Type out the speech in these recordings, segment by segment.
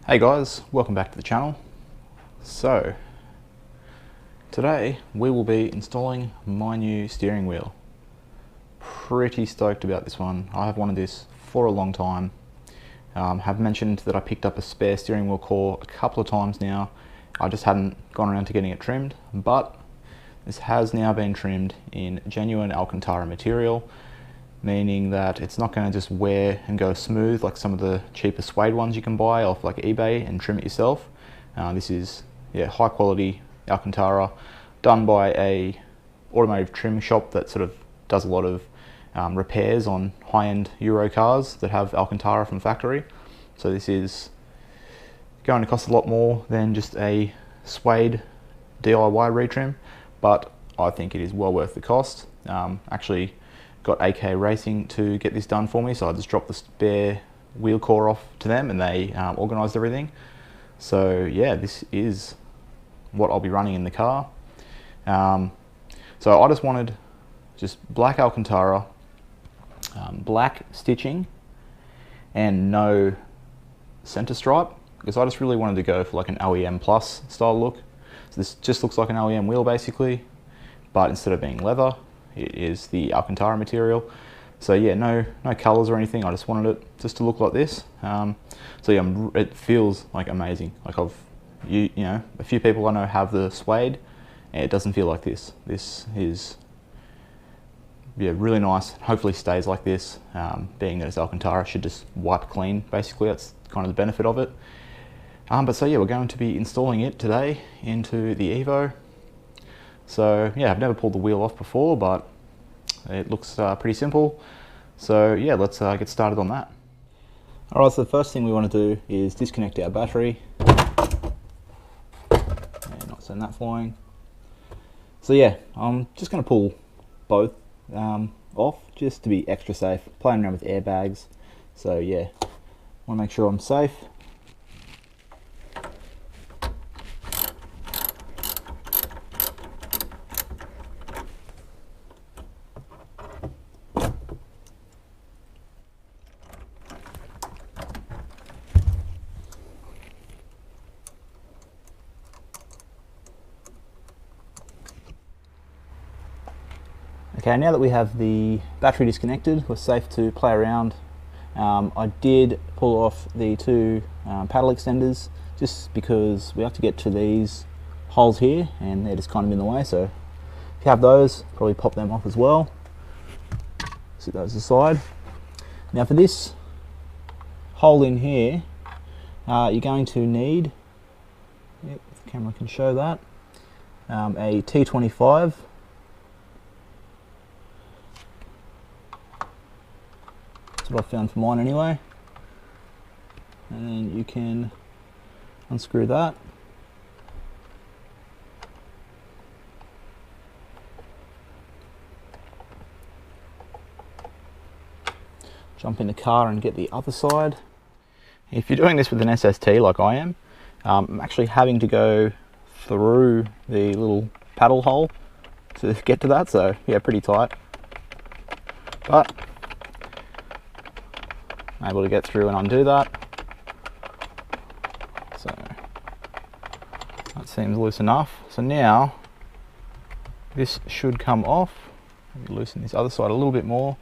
Hey guys, welcome back to the channel. So, today we will be installing my new steering wheel. Pretty stoked about this one. I have wanted this for a long time. Have mentioned that I picked up a spare steering wheel core a couple of times now. I just hadn't gone around to getting it trimmed, but this has now been trimmed in genuine Alcantara material, meaning that it's not going to just wear and go smooth like some of the cheaper suede ones you can buy off like eBay and trim it yourself. This is high quality Alcantara, done by a automotive trim shop that sort of does a lot of repairs on high-end Euro cars that have Alcantara from factory. So this is going to cost a lot more than just a suede DIY retrim, but I think it is well worth the cost. Actually got AK Racing to get this done for me, so I just dropped the spare wheel core off to them and they organised everything. So yeah, this is what I'll be running in the car. So I just wanted black Alcantara, black stitching and no center stripe, because I just really wanted to go for like an OEM plus style look. So this just looks like an OEM wheel basically, but instead of being leather, it is the Alcantara material. So yeah, no colors or anything. I just wanted it just to look like this. So yeah, it feels like amazing. Like you know, a few people I know have the suede, and it doesn't feel like this. This is really nice. Hopefully stays like this. Being that it's Alcantara, should just wipe clean. Basically, that's kind of the benefit of it. But so yeah, we're going to be installing it today into the Evo. So yeah, I've never pulled the wheel off before, but it looks pretty simple. So yeah, let's get started on that. Alright, so the first thing we want to do is disconnect our battery. And not send that flying. So yeah, I'm just going to pull both off just to be extra safe. Playing around with airbags. So yeah, want to make sure I'm safe. Okay, now that we have the battery disconnected, we're safe to play around. I did pull off the two paddle extenders just because we have to get to these holes here and they're just kind of in the way. So if you have those, probably pop them off as well. Set those aside. Now for this hole in here, you're going to need, if the camera can show that, a T25. That's what I found for mine anyway. And then you can unscrew that. Jump in the car and get the other side. If you're doing this with an SST like I am, I'm actually having to go through the little paddle hole to get to that, so yeah, pretty tight. But I'm able to get through and undo that. So that seems loose enough. So now this should come off. Let me loosen this other side a little bit more.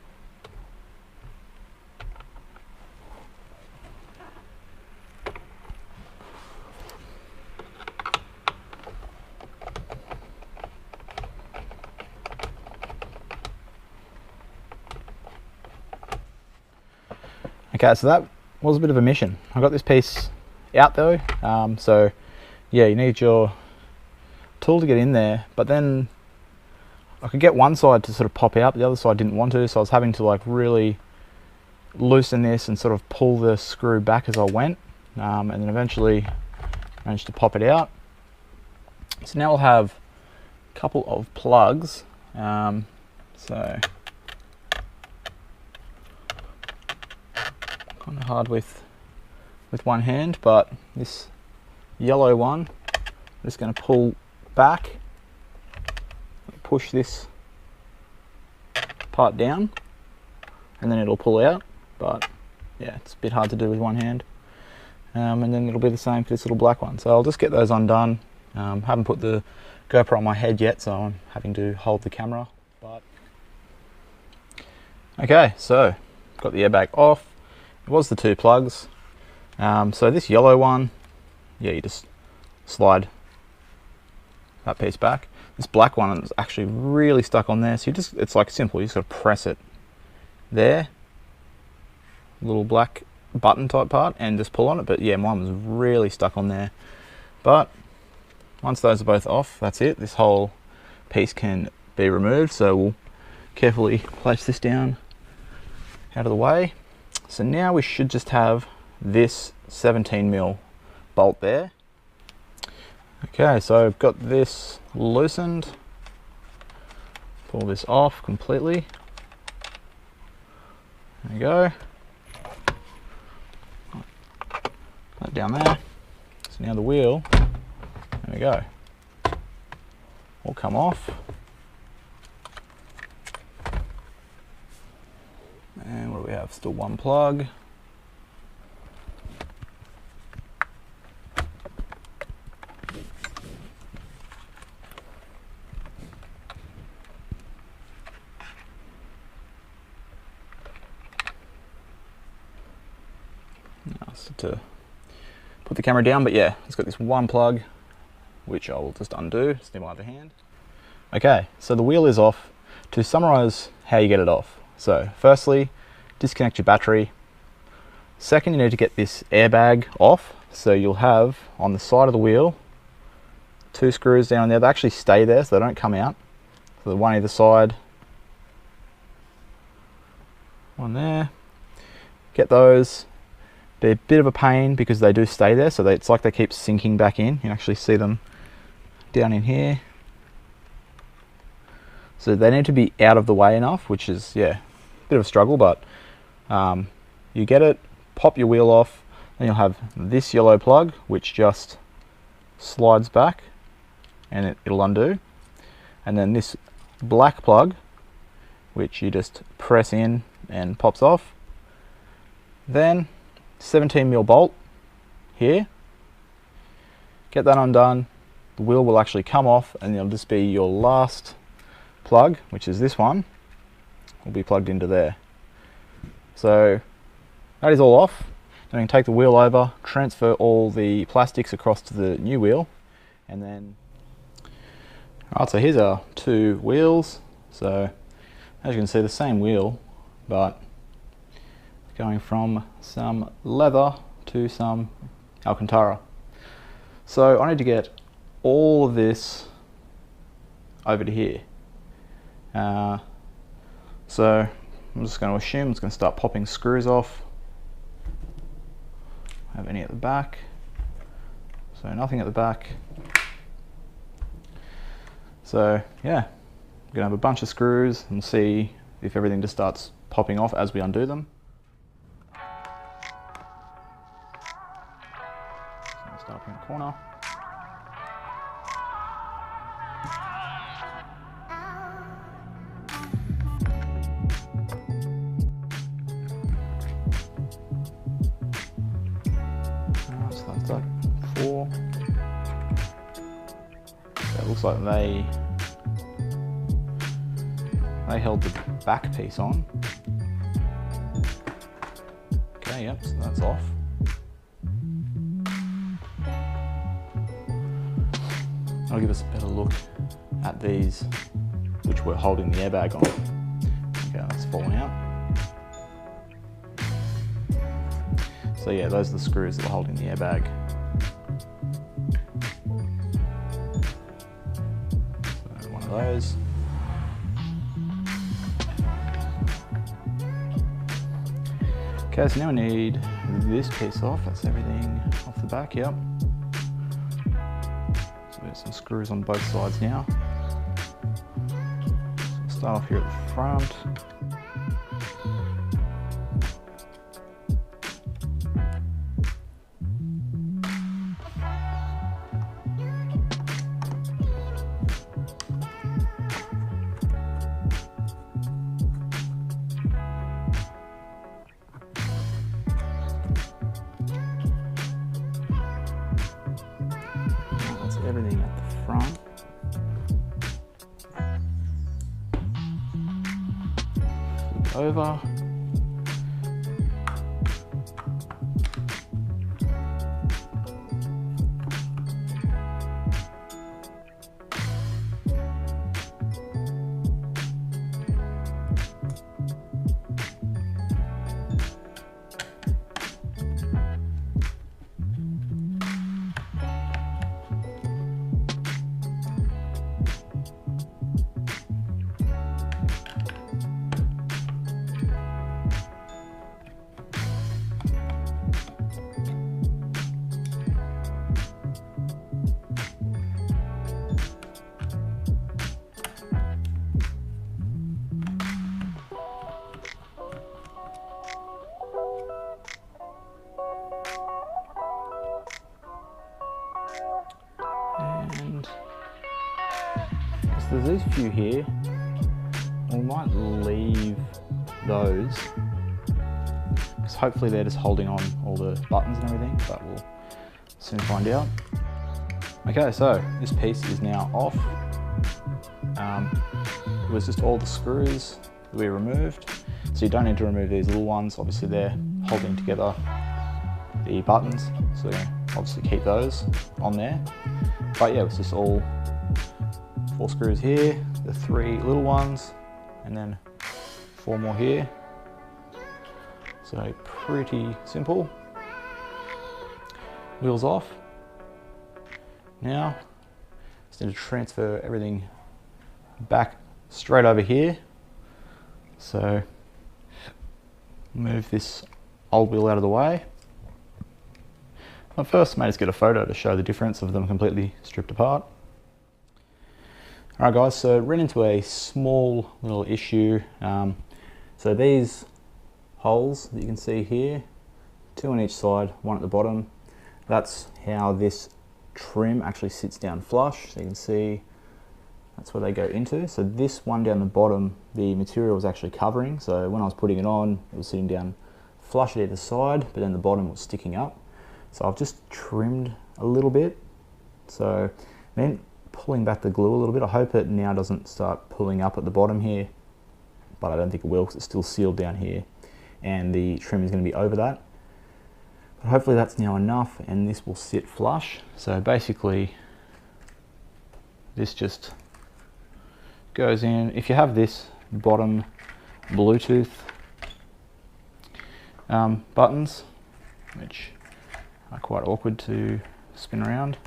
Okay, so that was a bit of a mission. I got this piece out though, so yeah, you need your tool to get in there, but then I could get one side to sort of pop out, the other side didn't want to, so I was having to like really loosen this and sort of pull the screw back as I went, and then eventually managed to pop it out. So now I'll have a couple of plugs, so kind of hard with one hand, but this yellow one, I'm just going to pull back, push this part down, and then it'll pull out. But yeah, it's a bit hard to do with one hand. and then it'll be the same for this little black one. So I'll just get those undone. Haven't put the GoPro on my head yet, so I'm having to hold the camera. Okay, so got the airbag off. It was the 2 plugs. So this yellow one, yeah, you just slide that piece back. This black one is actually really stuck on there, so you just, it's like simple, you just got to press it there, little black button type part, and just pull on it. But yeah, mine was really stuck on there. But once those are both off, that's it. This whole piece can be removed, so we'll carefully place this down out of the way. So now we should just have this 17mm bolt there. Okay, so I've got this loosened. Pull this off completely. There you go. That down there. So now the wheel, there we go, will come off. And what do we have? Still 1 plug. To put the camera down, but yeah, it's got this 1 plug which I will just undo, just in my other hand. Okay, so the wheel is off. To summarize how you get it off, so firstly, disconnect your battery. Second, you need to get this airbag off. So you'll have on the side of the wheel 2 screws down there. They actually stay there, so they don't come out. So the one either side, one there. Get those. They're a bit of a pain because they do stay there, so it's like they keep sinking back in. You can actually see them down in here. So they need to be out of the way enough, which is, yeah, a bit of a struggle, but you get it, pop your wheel off, then you'll have this yellow plug, which just slides back and it'll undo. And then this black plug, which you just press in and pops off. Then 17mm bolt here, get that undone, the wheel will actually come off, and it'll just be your last plug, which is this one, will be plugged into there. So that is all off. Then you can take the wheel over, transfer all the plastics across to the new wheel, and then, alright, so here's our 2 wheels. So as you can see, the same wheel, but going from some leather to some Alcantara. So I need to get all of this over to here. So I'm just going to assume it's going to start popping screws off. Have any at the back? So nothing at the back. So yeah, I'm going to have a bunch of screws and see if everything just starts popping off as we undo them. Start up in the corner. So that's like 4. So it looks like they held the back piece on. Okay, yep, so that's off. I'll give us a better look at these, which we're holding the airbag on. Okay, that's falling out. So yeah, those are the screws that are holding the airbag. So one of those. Okay, so now we need this piece off. That's everything off the back, yep. Some screws on both sides now. So start off here at the front. over. And so there's these few here. We might leave those because hopefully they're just holding on all the buttons and everything, but we'll soon find out. Okay, so this piece is now off. It was just all the screws that we removed. So you don't need to remove these little ones. Obviously they're holding together the buttons. So obviously keep those on there. But yeah, it's just all 4 screws here, the 3 little ones, and then 4 more here. So pretty simple. Wheels off. Now, just need to transfer everything back straight over here. So move this old wheel out of the way. At first, I may just get a photo to show the difference of them completely stripped apart. Alright guys, so ran into a small little issue. So these holes that you can see here, 2 on each side, 1 at the bottom, that's how this trim actually sits down flush. So you can see that's where they go into. So this one down the bottom, the material was actually covering. So when I was putting it on, it was sitting down flush at either side, but then the bottom was sticking up. So I've just trimmed a little bit. So then pulling back the glue a little bit. I hope it now doesn't start pulling up at the bottom here, but I don't think it will because it's still sealed down here and the trim is going to be over that. But hopefully that's now enough and this will sit flush. So basically this just goes in. If you have this bottom Bluetooth buttons, which are quite awkward to spin around.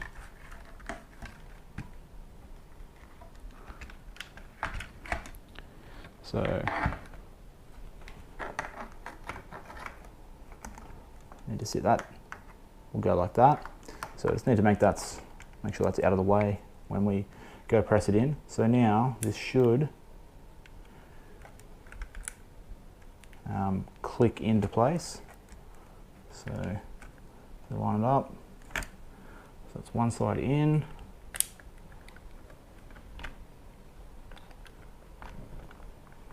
So need to sit that, we'll go like that. So just need to make sure that's out of the way when we go press it in. So now this should click into place. So line it up. So it's one side in.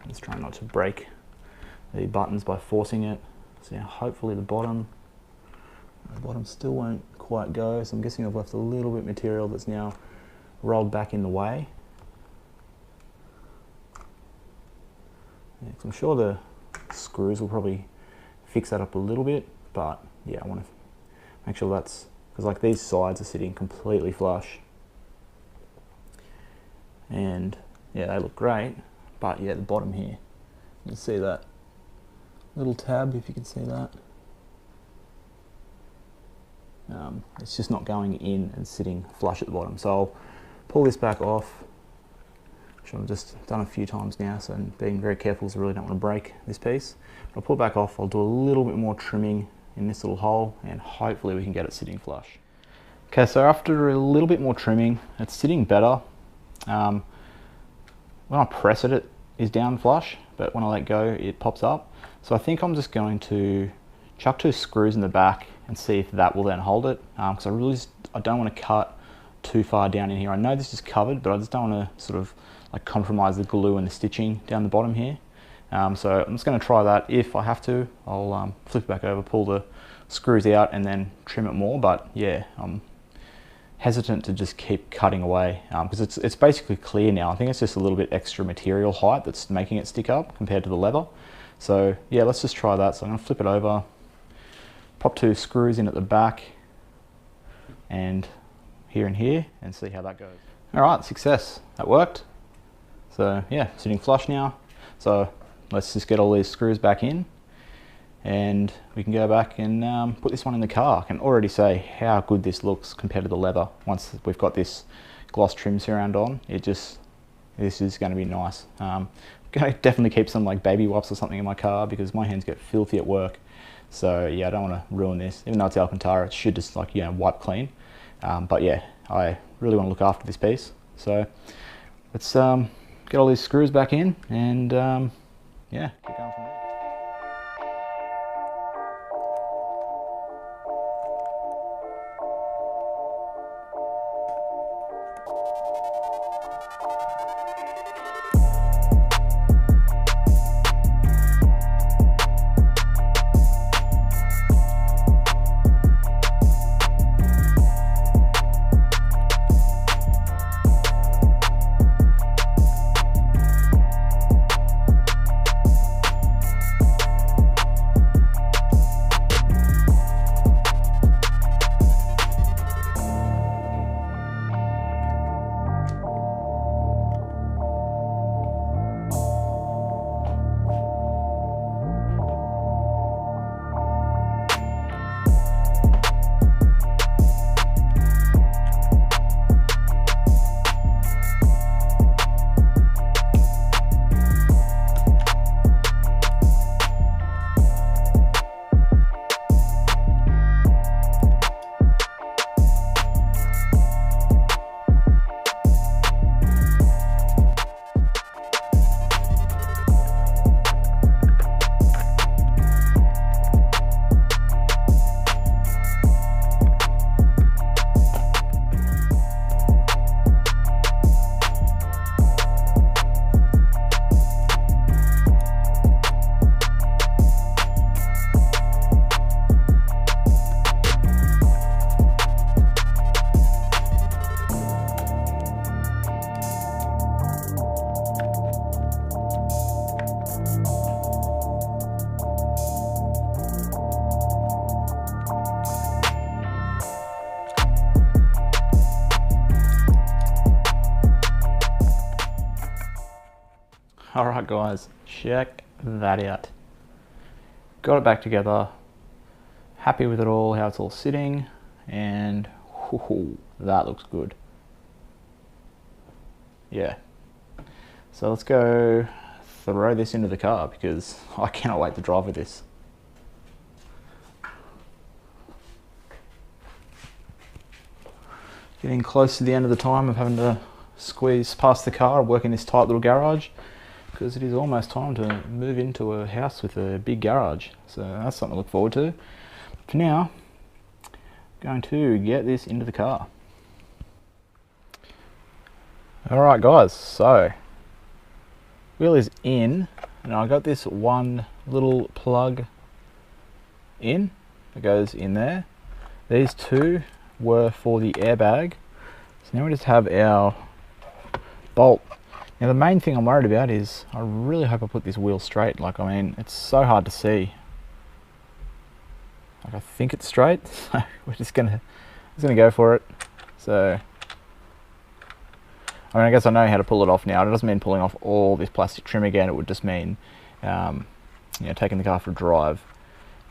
Just trying not to break the buttons by forcing it. So now hopefully the bottom still won't quite go. So I'm guessing I've left a little bit of material that's now rolled back in the way. Yeah, I'm sure the screws will probably fix that up a little bit, but yeah, I want to make sure that's, because like these sides are sitting completely flush. And yeah, they look great. But yeah, the bottom here, you can see that little tab, if you can see that. It's just not going in and sitting flush at the bottom. So I'll pull this back off, which I've just done a few times now, so I'm being very careful because I really don't want to break this piece. I'll pull it back off, I'll do a little bit more trimming in this little hole, and hopefully we can get it sitting flush. Okay, so after a little bit more trimming, it's sitting better. When I press it, it is down flush, but when I let go, it pops up. So I think I'm just going to chuck 2 screws in the back and see if that will then hold it. Because I don't want to cut too far down in here. I know this is covered, but I just don't want to sort of like compromise the glue and the stitching down the bottom here. So I'm just going to try that. If I have to, I'll flip it back over, pull the screws out and then trim it more. But yeah, I'm hesitant to just keep cutting away because it's basically clear now. I think it's just a little bit extra material height that's making it stick up compared to the leather. So yeah, let's just try that. So I'm going to flip it over, pop 2 screws in at the back and here and here, and see how that goes. Alright, success, that worked. So yeah, sitting flush now. So let's just get all these screws back in and we can go back and put this one in the car. I can already say how good this looks compared to the leather. Once we've got this gloss trim surround on, this is going to be nice. Going to definitely keep some like baby wipes or something in my car because my hands get filthy at work. So yeah, I don't want to ruin this. Even though it's Alcantara, it should just like, you know, wipe clean. But yeah, I really want to look after this piece. So let's get all these screws back in and yeah, keep going from there. Alright guys, check that out. Got it back together, happy with it all, how it's all sitting, and whoo, that looks good. Yeah. So let's go throw this into the car because I cannot wait to drive with this. Getting close to the end of the time of having to squeeze past the car, work in this tight little garage, because it is almost time to move into a house with a big garage. So that's something to look forward to. For now, going to get this into the car. Alright guys, so wheel is in, and I got this one little plug in that goes in there. These two were for the airbag. So now we just have our bolt. Now the main thing I'm worried about is I really hope I put this wheel straight. Like, I mean, it's so hard to see. Like, I think it's straight, so we're just gonna go for it. So I mean, I guess I know how to pull it off now. It doesn't mean pulling off all this plastic trim again. It would just mean you know, taking the car for a drive,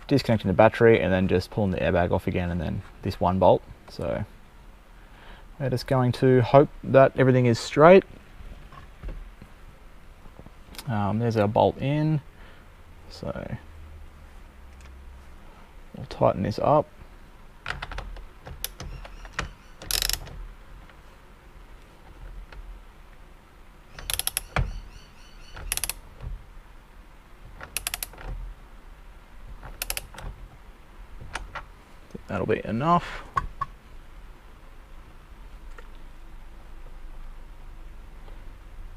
disconnecting the battery, and then just pulling the airbag off again, and then this one bolt. So we're just going to hope that everything is straight. There's our bolt in, so we'll tighten this up. That'll be enough.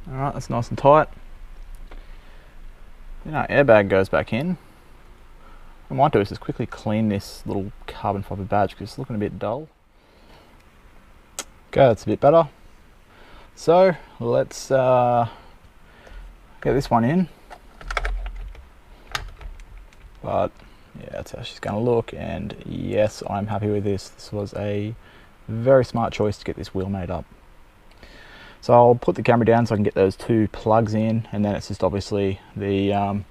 Alright, that's nice and tight. Then our airbag goes back in. What I might do is just quickly clean this little carbon fibre badge because it's looking a bit dull. Okay, that's a bit better. So let's get this one in. But yeah, that's how she's going to look, and yes, I'm happy with this. This was a very smart choice to get this wheel made up. So I'll put the camera down so I can get those two plugs in, and then it's just obviously the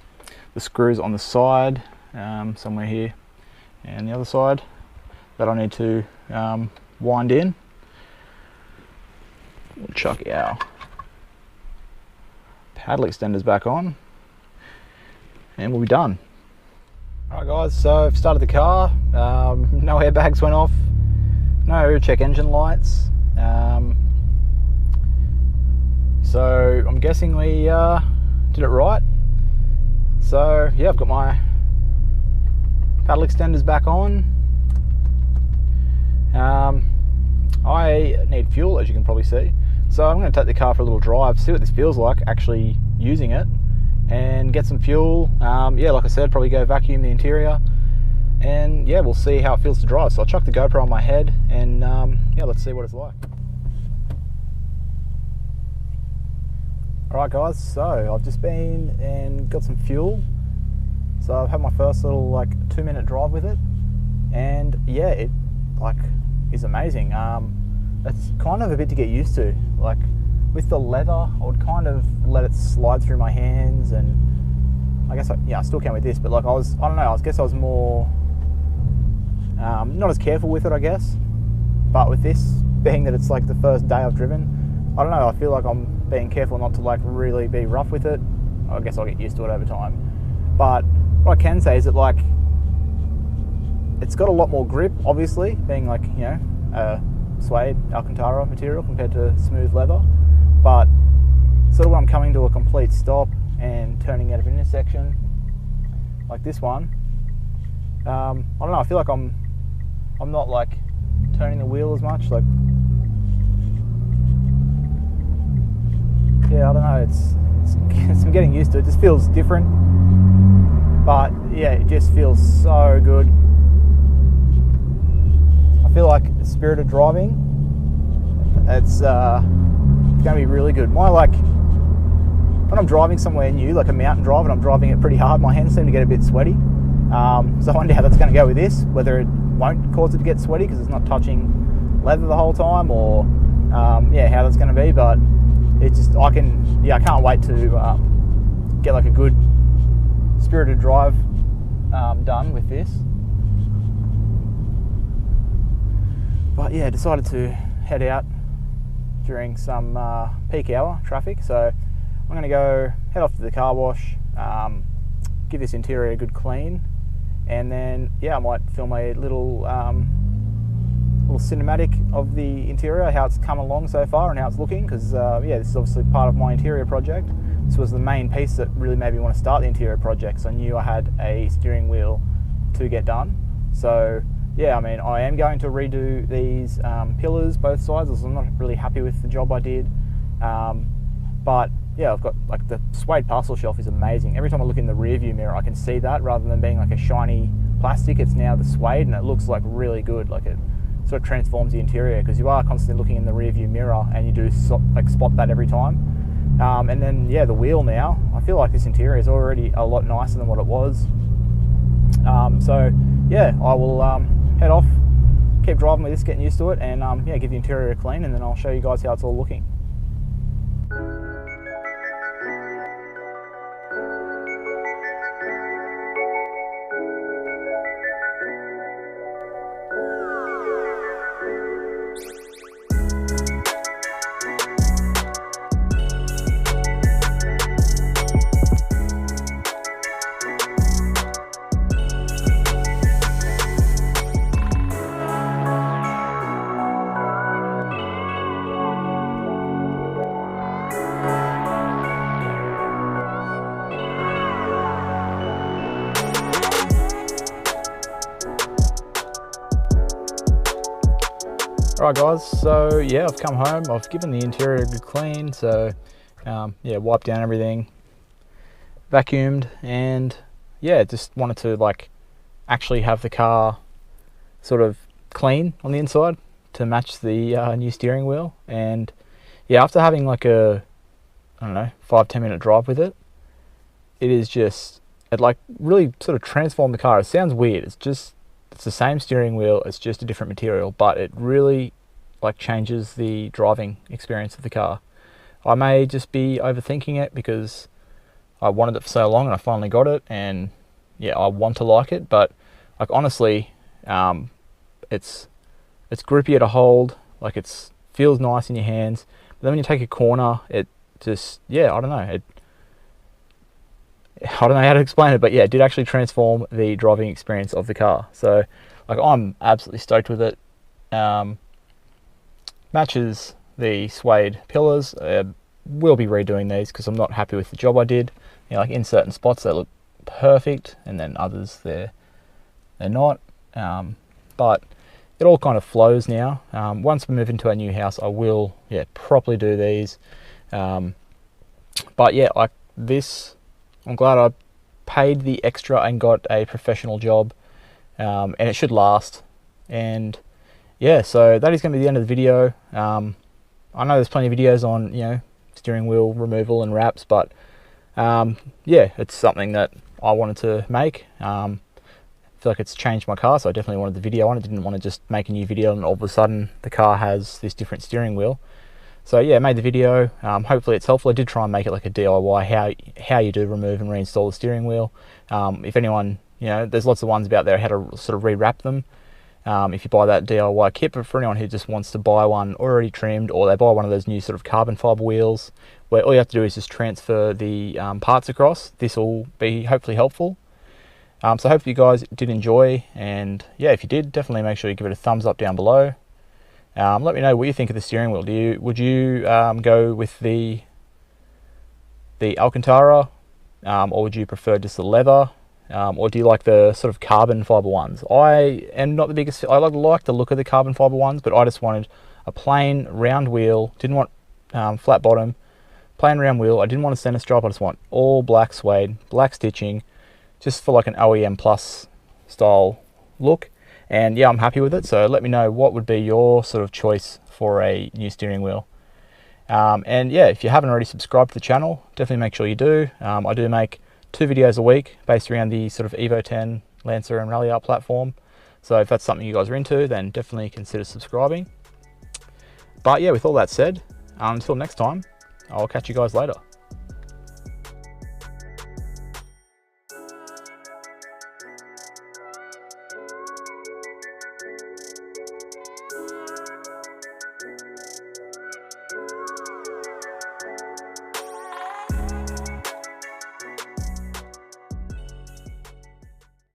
screws on the side, somewhere here, and the other side that I need to wind in. We'll chuck our paddle extenders back on, and we'll be done. Alright guys, so I've started the car, no airbags went off, no check engine lights, so I'm guessing we did it right. So yeah, I've got my paddle extenders back on. I need fuel, as you can probably see, so I'm going to take the car for a little drive, see what this feels like actually using it, and get some fuel. Yeah, like I said, probably go vacuum the interior, and yeah, we'll see how it feels to drive. So I'll chuck the GoPro on my head, and yeah, let's see what it's like. Alright guys, so I've just been and got some fuel. So I've had my first little 2-minute drive with it, and yeah, it is amazing. It's kind of a bit to get used to. With the leather, I would kind of let it slide through my hands, and I guess I still can with this, but I don't know, I guess I was more not as careful with it, I guess. But with this, being that it's the first day I've driven, I don't know, I feel like I'm being careful not to really be rough with it. I guess I'll get used to it over time. But what I can say is that it's got a lot more grip, obviously, being a suede Alcantara material compared to smooth leather. But sort of when I'm coming to a complete stop and turning out of an intersection like this one, I don't know, I feel like I'm not turning the wheel as much. Yeah, I don't know, I'm getting used to it. It just feels different, but yeah, it just feels so good. I feel like spirited driving, it's going to be really good. When I'm driving somewhere new, like a mountain drive, and I'm driving it pretty hard, my hands seem to get a bit sweaty. So I wonder how that's going to go with this, whether it won't cause it to get sweaty because it's not touching leather the whole time, or yeah, how that's going to be. But it's just, I can't wait to get a good spirited drive done with this. But yeah, decided to head out during some peak hour traffic, so I'm going to go head off to the car wash, give this interior a good clean, and then yeah, I might film a little cinematic of the interior, how it's come along so far and how it's looking, because yeah, this is obviously part of my interior project. This was the main piece that really made me want to start the interior project, so I knew I had a steering wheel to get done. So yeah, I mean, I am going to redo these pillars, both sides, as I'm not really happy with the job I did. But yeah, I've got the suede parcel shelf is amazing. Every time I look in the rear view mirror, I can see that rather than being a shiny plastic, it's now the suede, and it looks really good. It sort of transforms the interior, because you are constantly looking in the rear view mirror, and you do spot that every time. And then yeah, the wheel now, I feel like this interior is already a lot nicer than what it was. So yeah, I will head off, keep driving with this, getting used to it, and yeah, give the interior a clean, and then I'll show you guys how it's all looking. Alright guys, so yeah, I've come home, I've given the interior a good clean, so yeah, wiped down everything, vacuumed, and yeah, just wanted to actually have the car sort of clean on the inside to match the new steering wheel. And yeah, after having a, I don't know, 5-10 minute drive with it, it is just it like really sort of transformed the car. It sounds weird. It's the same steering wheel. It's just a different material, but it really like changes the driving experience of the car. I may just be overthinking it because I wanted it for so long and I finally got it, and yeah, I want to like it. But like honestly, it's grippier to hold. Like it feels nice in your hands. But then when you take a corner, it just, yeah, I don't know. I don't know how to explain it, but yeah, it did actually transform the driving experience of the car. So like I'm absolutely stoked with it. Matches the suede pillars. We'll be redoing these because I'm not happy with the job I did. You know, like in certain spots they look perfect, and then others they're not. But it all kind of flows now. Once we move into our new house, I will properly do these. But yeah, like this, I'm glad I paid the extra and got a professional job, and it should last. And yeah, so that is going to be the end of the video. I know there's plenty of videos on, you know, steering wheel removal and wraps, but yeah, it's something that I wanted to make. I feel like it's changed my car, so I definitely wanted the video on it. Didn't want to just make a new video and all of a sudden the car has this different steering wheel. So yeah, I made the video. Hopefully it's helpful. I did try and make it like a DIY, how you do remove and reinstall the steering wheel. If anyone, you know, there's lots of ones about there how to sort of rewrap them. If you buy that DIY kit, but for anyone who just wants to buy one already trimmed, or they buy one of those new sort of carbon fiber wheels, where all you have to do is just transfer the parts across, this will be hopefully helpful. So hopefully you guys did enjoy, and yeah, if you did, definitely make sure you give it a thumbs up down below. Let me know what you think of the steering wheel. Would you go with the Alcantara, or would you prefer just the leather? Or do you like the sort of carbon fiber ones? I am not the biggest, I like the look of the carbon fiber ones, but I just wanted a plain round wheel. Didn't want flat bottom, plain round wheel. I didn't want a center stripe. I just want all black suede, black stitching, just for like an OEM plus style look. And yeah, I'm happy with it. So let me know what would be your sort of choice for a new steering wheel. And yeah, if you haven't already subscribed to the channel, definitely make sure you do. I do make 2 videos a week based around the sort of Evo 10, Lancer and Rally Art platform. So if that's something you guys are into, then definitely consider subscribing. But yeah, with all that said, until next time, I'll catch you guys later.